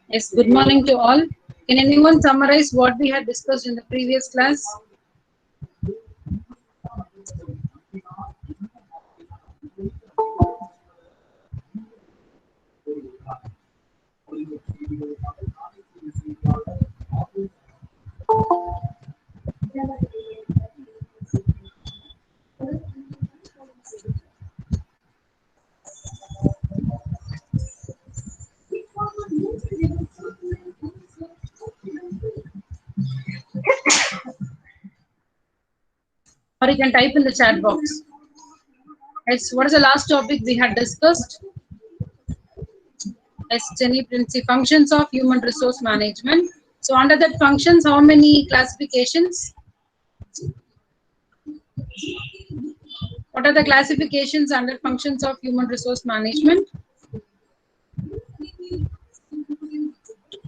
Yes, good morning to all. Can anyone summarize what we had discussed in the previous class? Or you can type in the chat box. Yes, what is the last topic we had discussed? Yes, Jenny Princey, functions of human resource management. So under that functions, how many classifications? What are the classifications under functions of human resource management?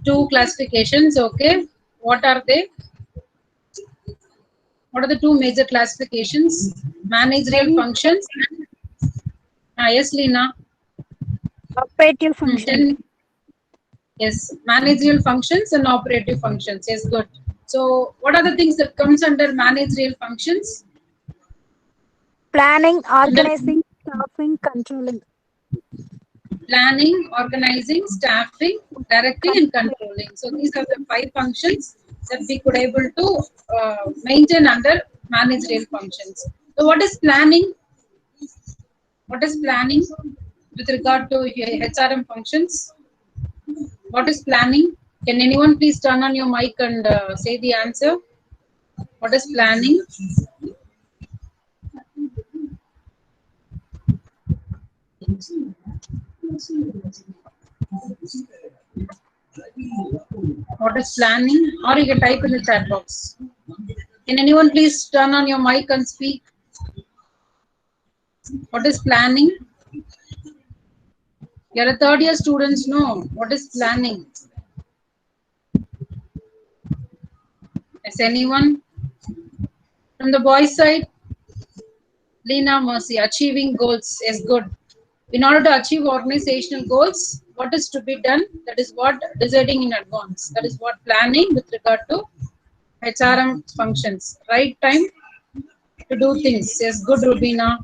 Two classifications, okay. What are they? What are the two major classifications? Managerial Many functions. Yes, Lena. operative function. Yes, managerial functions and operative functions. Yes, good. So, what are the things that comes under managerial functions? Planning, Under organizing, staffing, controlling. planning, organizing, staffing, directing, and Controlling. controlling. So, these are the five functions that we could able to maintain under managerial functions. So, what is planning? What is planning with regard to HRM functions? What is planning? Can anyone please turn on your mic and say the answer? What is planning? What is planning? Or you can type in the chat box. Can anyone please turn on your mic and speak? What is planning? You're a third year students, no. What is planning? Is anyone? From the boys' side, Lena Mercy, achieving goals is good. In order to achieve organizational goals, what is to be done? That is what deciding in advance. That is what planning with regard to HRM functions. Right time to do things. Yes, good, Rubina.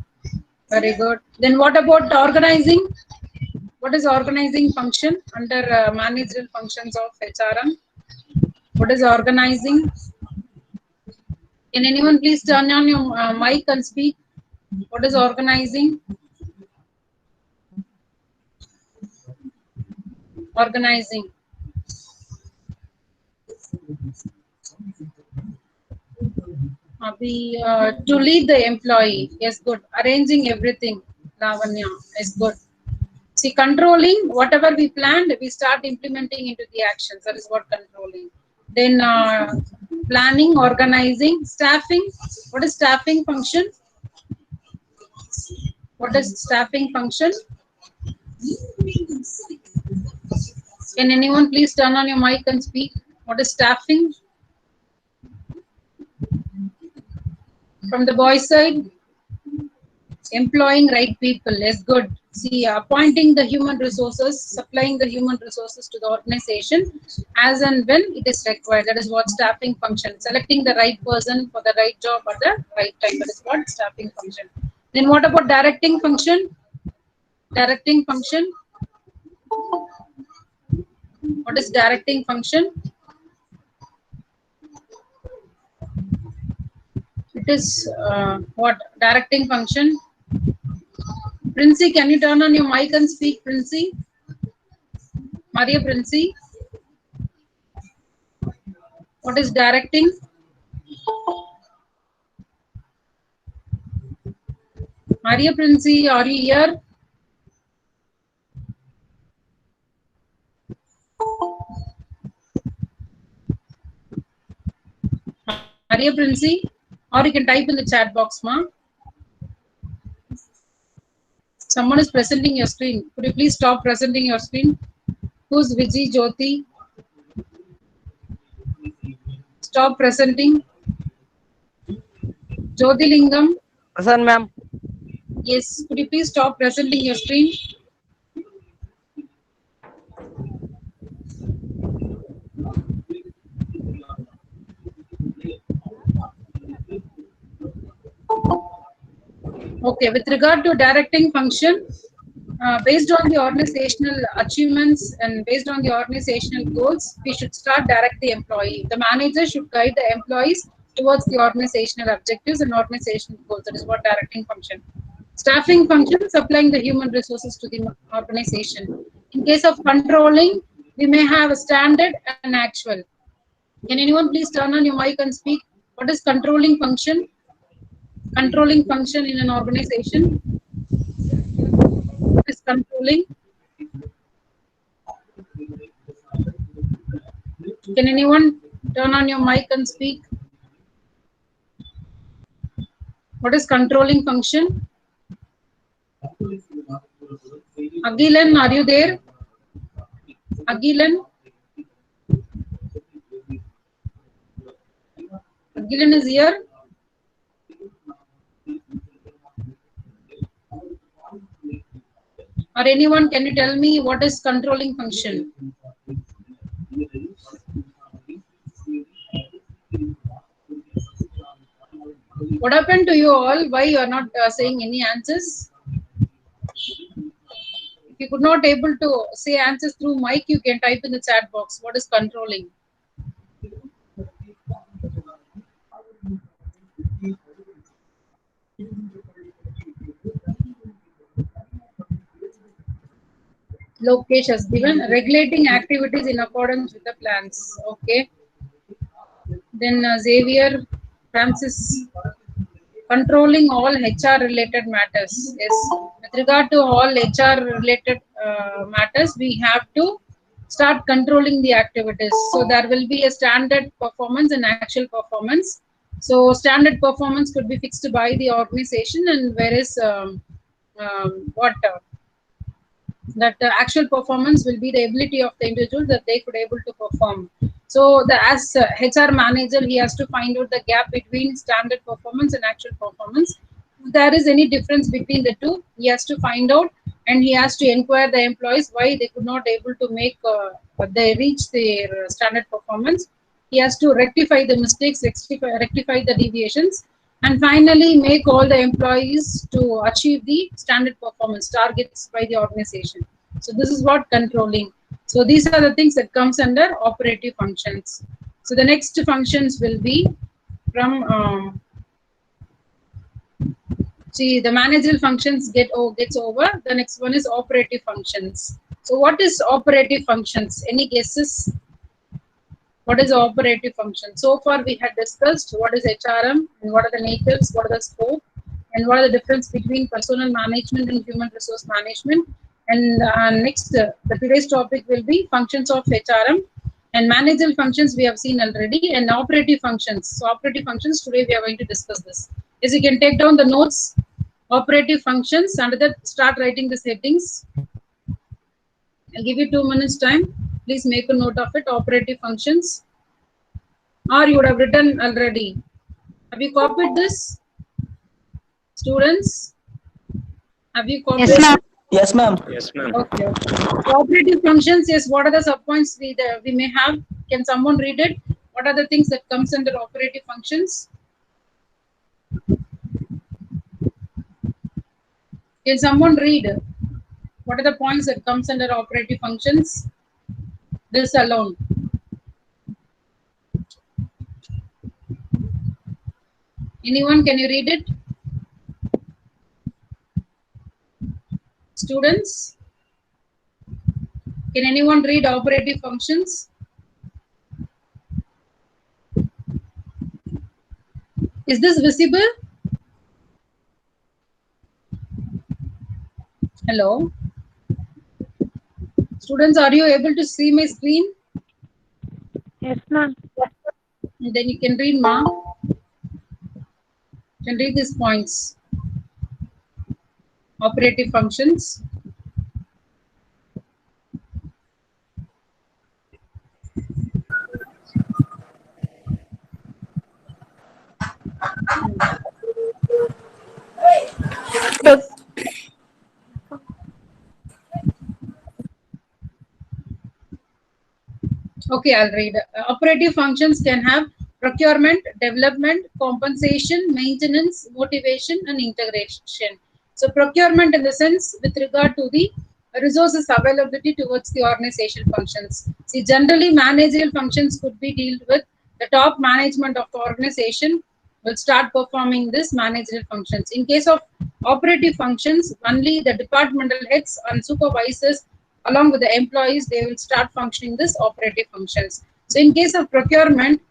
Very good. Then what about organizing? What is organizing function under managerial functions of HRM? What is organizing? Can anyone please turn on your mic and speak? What is organizing? Organizing. To lead the employee. Yes, good. Arranging everything. Lavanya is good. See, controlling whatever we planned, we start implementing into the actions. That is what controlling. Then planning, organizing, staffing. What is staffing function? What is staffing function? Can anyone please turn on your mic and speak? What is staffing? From the boys' side, employing right people is good. See, appointing the human resources, supplying the human resources to the organization as and when it is required. That is what staffing function. Selecting the right person for the right job at the right time. That is what staffing function. Then what about directing function? Directing function. What is directing function? It is what directing function. Princey, can you turn on your mic and speak, Princey? Maria Princey. What is directing? Maria Princey, are you here? Maria Princey, or you can type in the chat box, ma. Someone is presenting your screen. Could you please stop presenting your screen? Who's Vijay Jyoti? Stop presenting. Jyoti Lingam. Present, ma'am. Yes, could you please stop presenting your screen? Okay, with regard to directing function, based on the organizational achievements and based on the organizational goals, we should start direct the employee. The manager should guide the employees towards the organizational objectives and organizational goals. That is what directing function. Staffing function, supplying the human resources to the organization. In case of controlling, we may have a standard and actual. Can anyone please turn on your mic and speak? What is controlling function? Controlling function in an organization? What is controlling? Can anyone turn on your mic and speak? What is controlling function? Agilan, are you there? Agilan? Agilan is here? Or anyone, can you tell me what is controlling function? What happened to you all? Why you are not saying any answers? If you could not able to say answers through mic, you can type in the chat box. What is controlling? Lokesh has given regulating activities in accordance with the plans. Okay. Then Xavier Francis, controlling all HR related matters. Yes. With regard to all HR related matters, we have to start controlling the activities. So there will be a standard performance and actual performance. So standard performance could be fixed by the organization, and whereas what that the actual performance will be the ability of the individual that they could able to perform. So the as HR manager, he has to find out the gap between standard performance and actual performance. If there is any difference between the two, he has to find out, and he has to inquire the employees why they could not able to make they reach their standard performance. He has to rectify the mistakes, rectify the deviations, and finally make all the employees to achieve the standard performance targets by the organization. So this is what controlling. So these are the things that comes under operative functions. So the next functions will be from see the managerial functions gets over. The next one is operative functions. So what is operative functions? Any guesses? What is operative function? So far we had discussed what is HRM and what are the natures, what are the scope, and what are the difference between personnel management and human resource management. And next, the today's topic will be functions of HRM and managerial functions we have seen already, and operative functions. So operative functions, today we are going to discuss this. As you can take down the notes, operative functions, under that start writing the settings. I'll give you 2 minutes time. Please make a note of it, operative functions. Or you would have written already. Have you copied this? Students? Have you copied Yes, ma'am. Yes, ma'am. Yes, ma'am. Okay. Operative functions, yes, what are the subpoints we may have? Can someone read it? What are the things that comes under operative functions? Can someone read? What are the points that comes under operative functions? This alone. Anyone, can you read it? Students? Can anyone read operative functions? Is this visible? Hello? Students, are you able to see my screen? Yes, ma'am. And then you can read, ma. You can read these points. Operative functions. Okay, I'll read. Operative functions can have procurement, development, compensation, maintenance, motivation, and integration. So procurement in the sense with regard to the resources availability towards the organization functions. See, generally managerial functions could be dealt with the top management of the organization will start performing this managerial functions. In case of operative functions, only the departmental heads and supervisors along with the employees, they will start functioning this operative functions. So in case of procurement,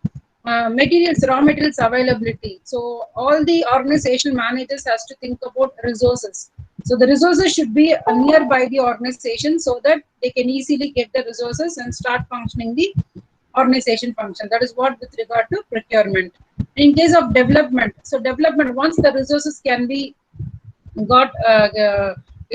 raw materials availability. So all the organizational managers has to think about resources. So the resources should be nearby the organization so that they can easily get the resources and start functioning the organization function. That is what with regard to procurement. In case of development, so development, once the resources can be got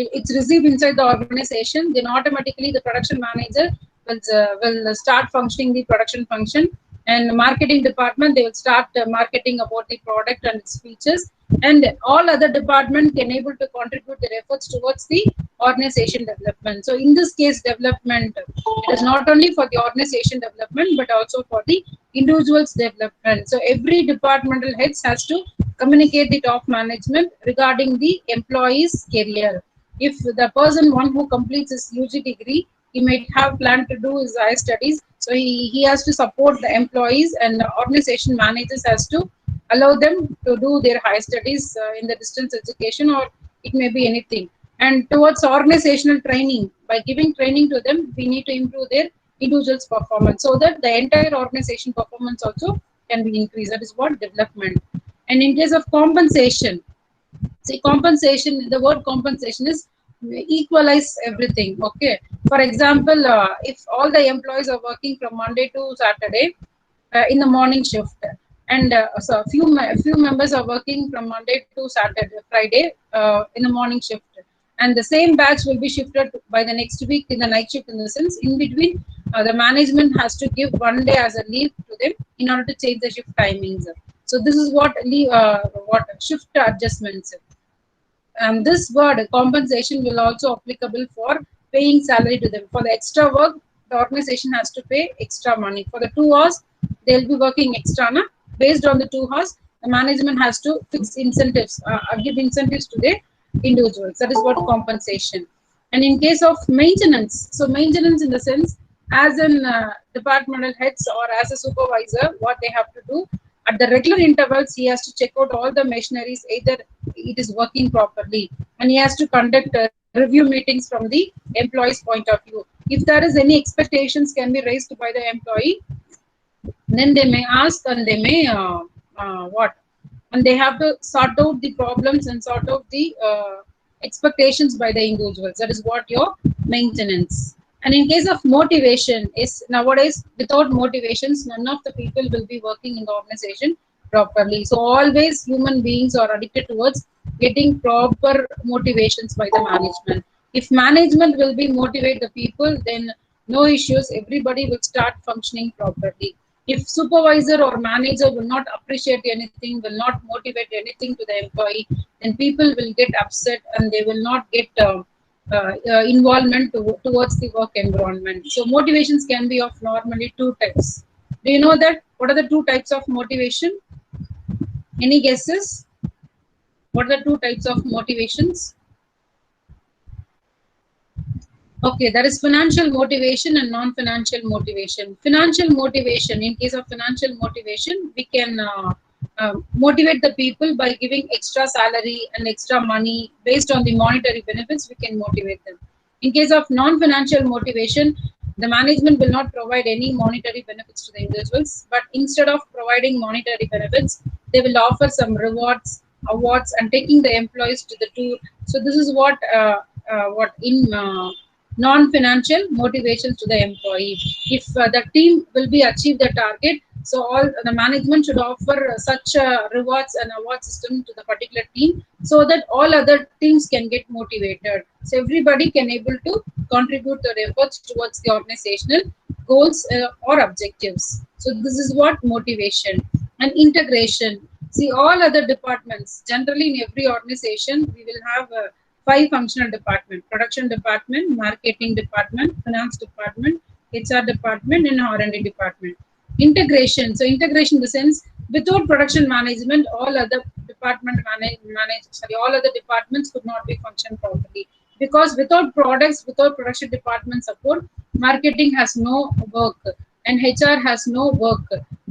it's received inside the organization, then automatically the production manager will start functioning the production function, and marketing department, they will start marketing about the product and its features, and all other department can able to contribute their efforts towards the organization development. So in this case, development, it is not only for the organization development but also for the individuals development. So every departmental heads has to communicate the top management regarding the employee's career. If the person one who completes his UG degree, he might have planned to do his higher studies, so he has to support the employees, and the organization managers has to allow them to do their higher studies in the distance education, or it may be anything. And towards organizational training, by giving training to them, we need to improve their individual's performance so that the entire organization performance also can be increased. That is what development. And in case of compensation, see, compensation, the word compensation is equalize everything. Okay. For example, if all the employees are working from Monday to Saturday in the morning shift, and so few members are working from Monday to Saturday, Friday in the morning shift, and the same batch will be shifted by the next week in the night shift. In the sense, in between, the management has to give one day as a leave to them in order to change the shift timings. So this is what shift adjustments. And this word compensation will also applicable for paying salary to them. For the extra work, the organization has to pay extra money. For the 2 hours, they'll be working extra. Na? Based on the 2 hours, the management has to fix incentives, give incentives to the individuals. That is what compensation. And in case of maintenance, so maintenance in the sense, as in departmental heads or as a supervisor, what they have to do, at the regular intervals, he has to check out all the machineries, either it is working properly, and he has to conduct review meetings from the employee's point of view. If there is any expectations can be raised by the employee, then they may ask, and they may and they have to sort out the problems and sort out the expectations by the individuals. That is what your maintenance. And in case of motivation, is nowadays without motivations, none of the people will be working in the organization properly. So always human beings are addicted towards getting proper motivations by the management. If management will be motivate the people, then no issues, everybody will start functioning properly. If supervisor or manager will not appreciate anything, will not motivate anything to the employee, then people will get upset and they will not get involvement towards the work environment. So motivations can be of normally 2 types. Do you know that? What are the 2 types of motivation? Any guesses? What are the 2 types of motivations? Okay, that is financial motivation and non-financial motivation. Financial motivation, in case of financial motivation, we can motivate the people by giving extra salary and extra money based on the monetary benefits. We can motivate them. In case of non-financial motivation, the management will not provide any monetary benefits to the individuals, but instead of providing monetary benefits, they will offer some rewards, awards, and taking the employees to the tour. So this is what in non-financial motivations to the employee. If the team will be achieve the target, so all the management should offer such rewards and award system to the particular team, so that all other teams can get motivated. So everybody can able to contribute their efforts towards the organizational goals or objectives. So this is what motivation. And integration. See, all other departments, generally in every organization, we will have 5 functional departments: production department, marketing department, finance department, HR department, and R&D department. Integration. So integration in the sense, without production management, all other all other departments could not be function properly. Because without products, without production department support, marketing has no work, and HR has no work,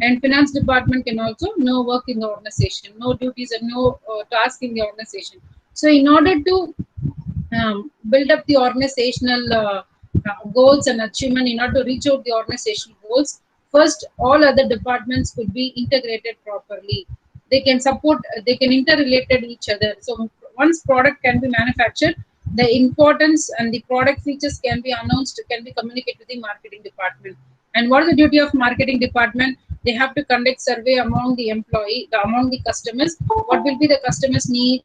and finance department can also no work in the organization, no duties and no task in the organization. So in order to build up the organizational goals and achievement, in order to reach out the organizational goals, first all other departments could be integrated properly. They can support, they can interrelated each other. So once product can be manufactured, the importance and the product features can be announced, can be communicated to the marketing department. And what is the duty of marketing department? They have to conduct survey among the employee, among the customers. What will be the customers' needs,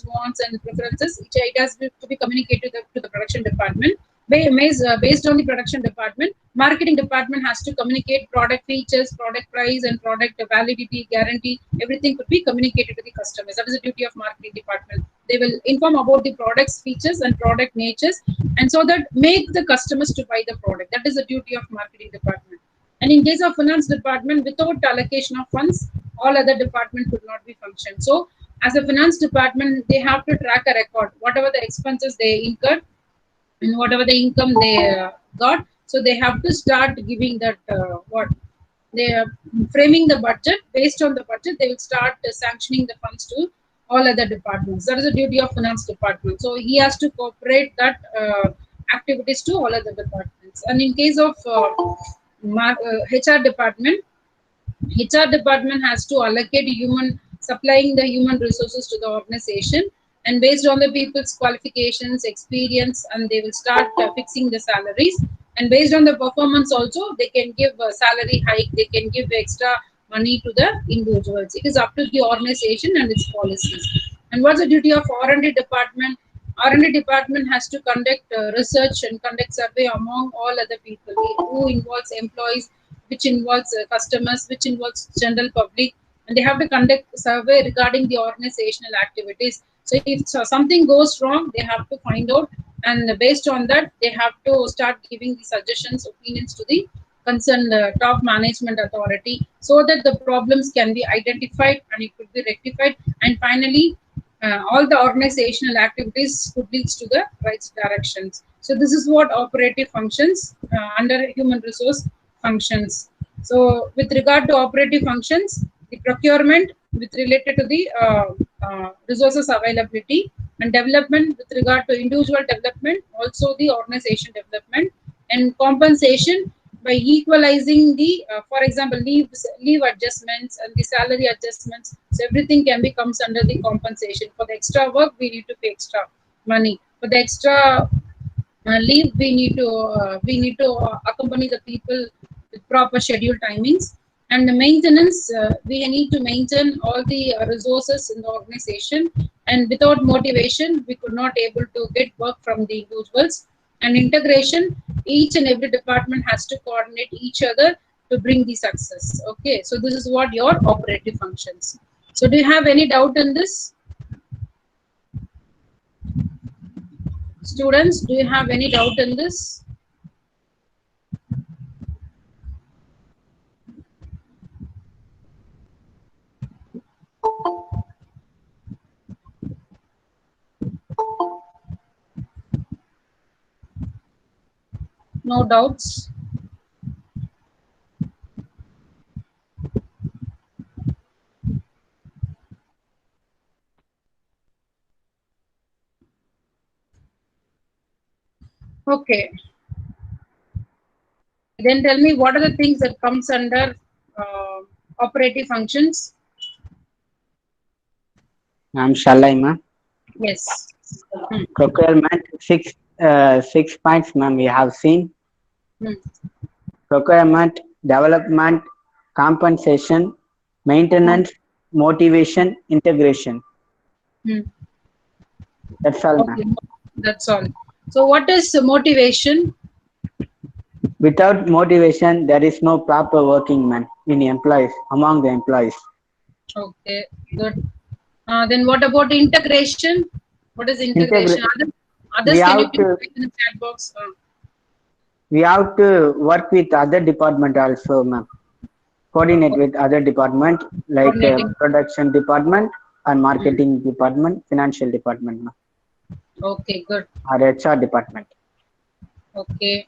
wants, and preferences? It has to be communicated to the production department. Based on the production department, marketing department has to communicate product features, product price, and product validity, guarantee. Everything could be communicated to the customers. That is the duty of marketing department. They will inform about the products, features, and product natures, and so that make the customers to buy the product. That is the duty of marketing department. And in case of finance department, without allocation of funds, all other department could not be functioned. So as a finance department, they have to track a record, whatever the expenses they incurred and whatever the income they got. So they have to start giving that what they are framing the budget. Based on the budget, they will start sanctioning the funds to all other departments. That is the duty of finance department. So he has to cooperate that activities to all other departments. And in case of HR department, HR department has to allocate supplying the human resources to the organization, and based on the people's qualifications, experience, and they will start fixing the salaries. And based on the performance also, they can give a salary hike, they can give extra money to the individuals. It is up to the organization and its policies. And what's the duty of R&D department? R&D department has to conduct research and conduct survey among all other people, who involves employees, which involves customers, which involves general public, and they have to conduct survey regarding the organizational activities. So if something goes wrong, they have to find out, and based on that, they have to start giving the suggestions, opinions to the concerned top management authority, so that the problems can be identified and it could be rectified, and finally all the organizational activities could lead to the right directions. So this is what operative functions under human resource functions. So with regard to operative functions, the procurement with related to the resources availability, and development with regard to individual development, also the organization development, and compensation by equalizing the, for example, leave adjustments and the salary adjustments. So everything can be comes under the compensation. For the extra work, we need to pay extra money. For the extra leave, we need to accompany the people with proper schedule timings. And the maintenance, we need to maintain all the resources in the organization, and without motivation we could not able to get work from the individuals. And integration, each and every department has to coordinate each other to bring the success. Okay, so this is what your operative functions. So do you have any doubt in this? Students, do you have any doubt in this? No doubts? Okay. Then tell me, what are the things that comes under operative functions? Shall I, ma'am? Yes. Procurement, six points, ma'am, we have seen. Hmm. Procurement, development, compensation, maintenance, motivation, integration. Hmm. That's all, Okay. ma'am. That's all. So what is motivation? Without motivation, there is no proper working, man, in employees, among the employees. Okay, good. Then what about integration? What is integration? Others, We can you have please to, write in the chat box? We have to work with other department also, ma'am. Coordinate with other department like Coordinating. production department and marketing department, financial department, ma'am, Okay, good. or HR department. Okay.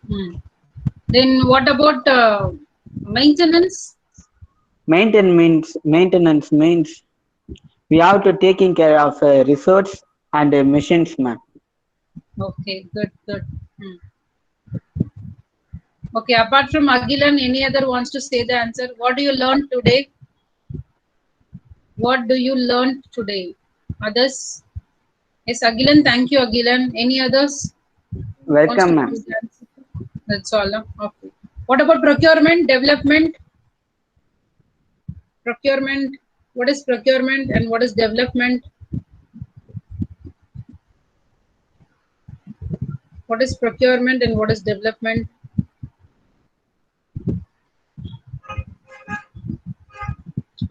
Then what about maintenance? Maintenance means we have to taking care of resource and machines, ma'am. Okay, good, good. Okay, apart from Agilan, any other wants to say the answer? What do you learn today? What do you learn today? Others? Yes, Agilan, thank you, Agilan. Any others wants to Welcome, ma'am. give the answer? That's all. Huh? Okay. What about procurement, development? Procurement. What is procurement and what is development? What is procurement and what is development?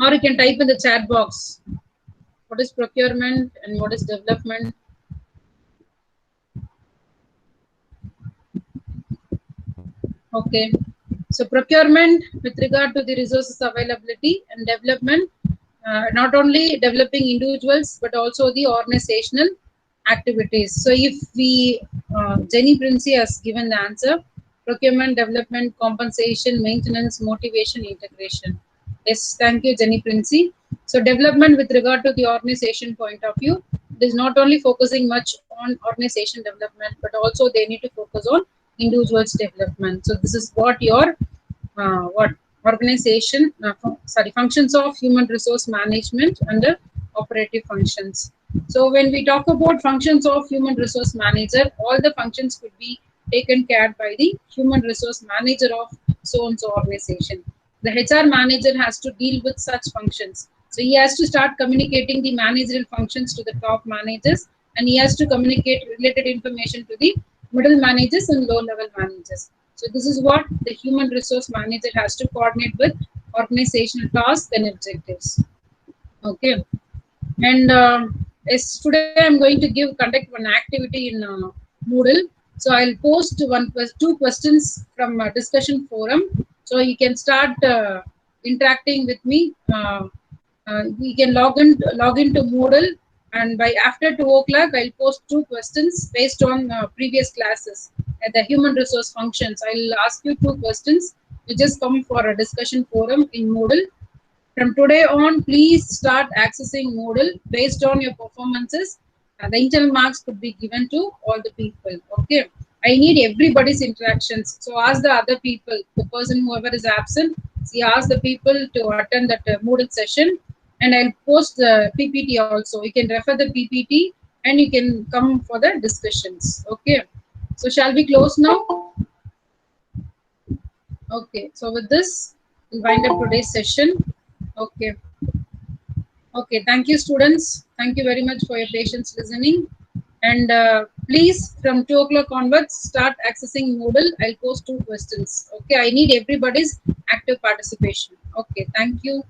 Or you can type in the chat box. What is procurement and what is development? Okay. So procurement with regard to the resources availability and development, not only developing individuals but also the organizational activities. So if we, Jenny Princey has given the answer, procurement, development, compensation, maintenance, motivation, integration. Yes, thank you, Jenny Princey. So development with regard to the organization point of view, it is not only focusing much on organization development, but also they need to focus on individuals development. So this is what your what organization functions of human resource management under operative functions. So when we talk about functions of human resource manager, all the functions could be taken care by the human resource manager of so and so organization. The HR manager has to deal with such functions, so he has to start communicating the managerial functions to the top managers, and he has to communicate related information to the middle managers and low level managers. So this is what the human resource manager has to coordinate with organizational tasks and objectives. Okay. And yes, today I'm going to conduct one activity in Moodle. So I'll post two questions from a discussion forum. So you can start interacting with me. We can log into Moodle, and by after 2 o'clock, I'll post two questions based on previous classes at the human resource functions. I'll ask you two questions. You just come for a discussion forum in Moodle. From today on, please start accessing Moodle based on your performances. The internal marks could be given to all the people. Okay. I need everybody's interactions. So ask the other people, the person whoever is absent, see, ask the people to attend that Moodle session. And I'll post the PPT also. You can refer the PPT and you can come for the discussions. Okay. So shall we close now? Okay. So with this, we'll wind up today's session. Okay. Okay, thank you, students. Thank you very much for your patience listening. And please, from 2 o'clock onwards, start accessing Moodle. I'll post two questions. Okay, I need everybody's active participation. Okay, thank you.